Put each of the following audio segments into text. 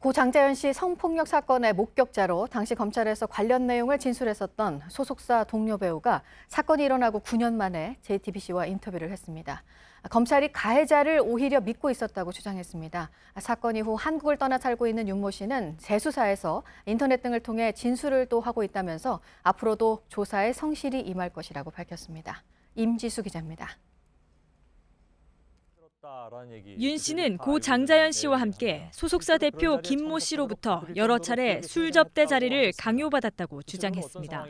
고 장자연 씨 성폭력 사건의 목격자로 당시 검찰에서 관련 내용을 진술했었던 소속사 동료 배우가 사건이 일어나고 9년 만에 JTBC와 인터뷰를 했습니다. 검찰이 가해자를 오히려 믿고 있었다고 주장했습니다. 사건 이후 한국을 떠나 살고 있는 윤모 씨는 재수사에서 인터넷 등을 통해 진술을 또 하고 있다면서 앞으로도 조사에 성실히 임할 것이라고 밝혔습니다. 임지수 기자입니다. 윤 씨는 고 장자연 씨와 함께 소속사 대표 김모 씨로부터 여러 차례 술 접대 자리를 강요받았다고 주장했습니다.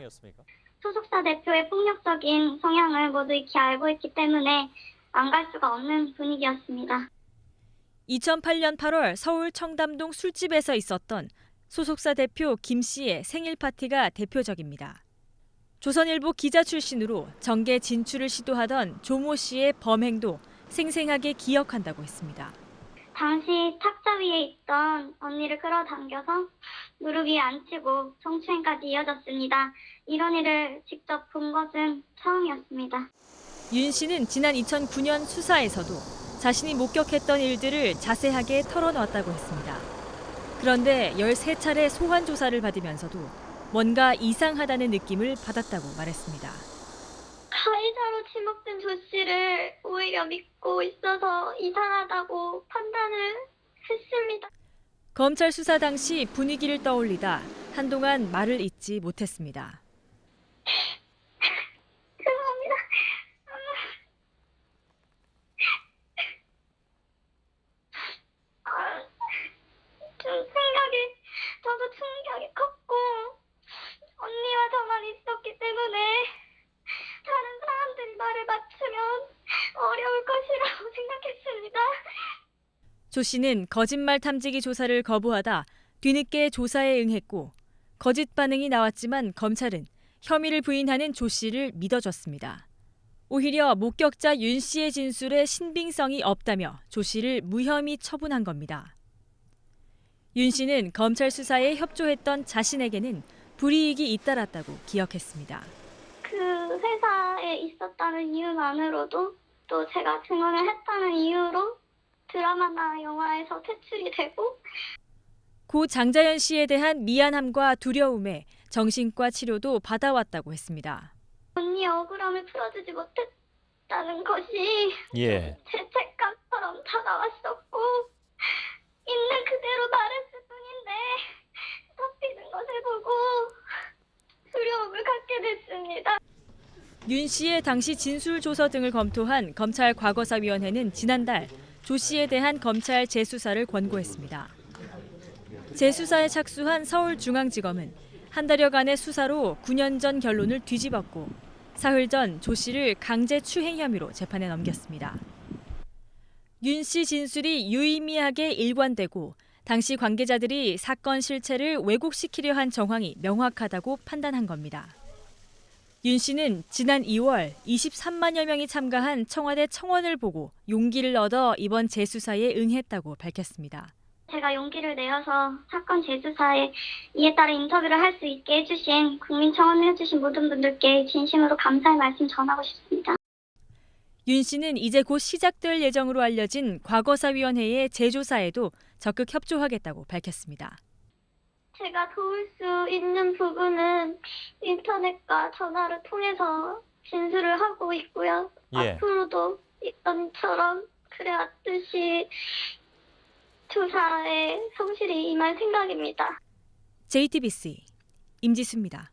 소속사 대표의 폭력적인 성향을 모두 익히 알고 있기 때문에 안 갈 수가 없는 분위기였습니다. 2008년 8월 서울 청담동 술집에서 있었던 소속사 대표 김 씨의 생일 파티가 대표적입니다. 조선일보 기자 출신으로 정계 진출을 시도하던 조모 씨의 범행도 생생하게 기억한다고 했습니다. 당시 탁자 위에 있던 언니를 끌어당겨서 무릎 위에 앉히고 성추행까지 이어졌습니다. 이런 일을 직접 본 것은 처음이었습니다. 윤 씨는 지난 2009년 수사에서도 자신이 목격했던 일들을 자세하게 털어놓았다고 했습니다. 그런데 13차례 소환 조사를 받으면서도 뭔가 이상하다는 느낌을 받았다고 말했습니다. 가해자로 지목된 조 씨를 오히려 믿고 있어서 이상하다고 판단을 했습니다. 검찰 수사 당시 분위기를 떠올리다 한동안 말을 잇지 못했습니다. 죄송합니다. 저도 충격이 컸고 언니와 저만 있었기 때문에 다른 사람들이 말을 맞추면 어려울 것이라고 생각했습니다. 조 씨는 거짓말 탐지기 조사를 거부하다 뒤늦게 조사에 응했고 거짓 반응이 나왔지만 검찰은 혐의를 부인하는 조 씨를 믿어줬습니다. 오히려 목격자 윤 씨의 진술에 신빙성이 없다며 조 씨를 무혐의 처분한 겁니다. 윤 씨는 검찰 수사에 협조했던 자신에게는 불이익이 잇따랐다고 기억했습니다. 그 회사에 있었다는 이유만으로도 또 제가 증언을 했다는 이유로 드라마나 영화에서 퇴출이 되고 고 장자연 씨에 대한 미안함과 두려움에 정신과 치료도 받아왔다고 했습니다. 언니 억울함을 풀어주지 못했다는 것이 죄책감처럼 다가왔었고 있는 그대로 말했을 뿐인데 덮이는 것을 보고 두려움을 갖게 됐습니다. 윤 씨의 당시 진술 조서 등을 검토한 검찰 과거사위원회는 지난달 조 씨에 대한 검찰 재수사를 권고했습니다. 재수사에 착수한 서울중앙지검은 한 달여간의 수사로 9년 전 결론을 뒤집었고 사흘 전 조 씨를 강제추행 혐의로 재판에 넘겼습니다. 윤 씨 진술이 유의미하게 일관되고 당시 관계자들이 사건 실체를 왜곡시키려 한 정황이 명확하다고 판단한 겁니다. 윤 씨는 지난 2월 23만여 명이 참가한 청와대 청원을 보고 용기를 얻어 이번 재수사에 응했다고 밝혔습니다. 제가 용기를 내어서 사건 재수사에 이에 따른 인터뷰를 할 수 있게 해주신 국민 청원을 해주신 모든 분들께 진심으로 감사의 말씀 전하고 싶습니다. 윤 씨는 이제 곧 시작될 예정으로 알려진 과거사위원회의 재조사에도 적극 협조하겠다고 밝혔습니다. 제가 도울 수 있는 부분은 인터넷과 전화를 통해서 진술을 하고 있고요. 앞으로도 이전처럼 그래왔듯이 조사에 성실히 임할 생각입니다. JTBC 임지수입니다.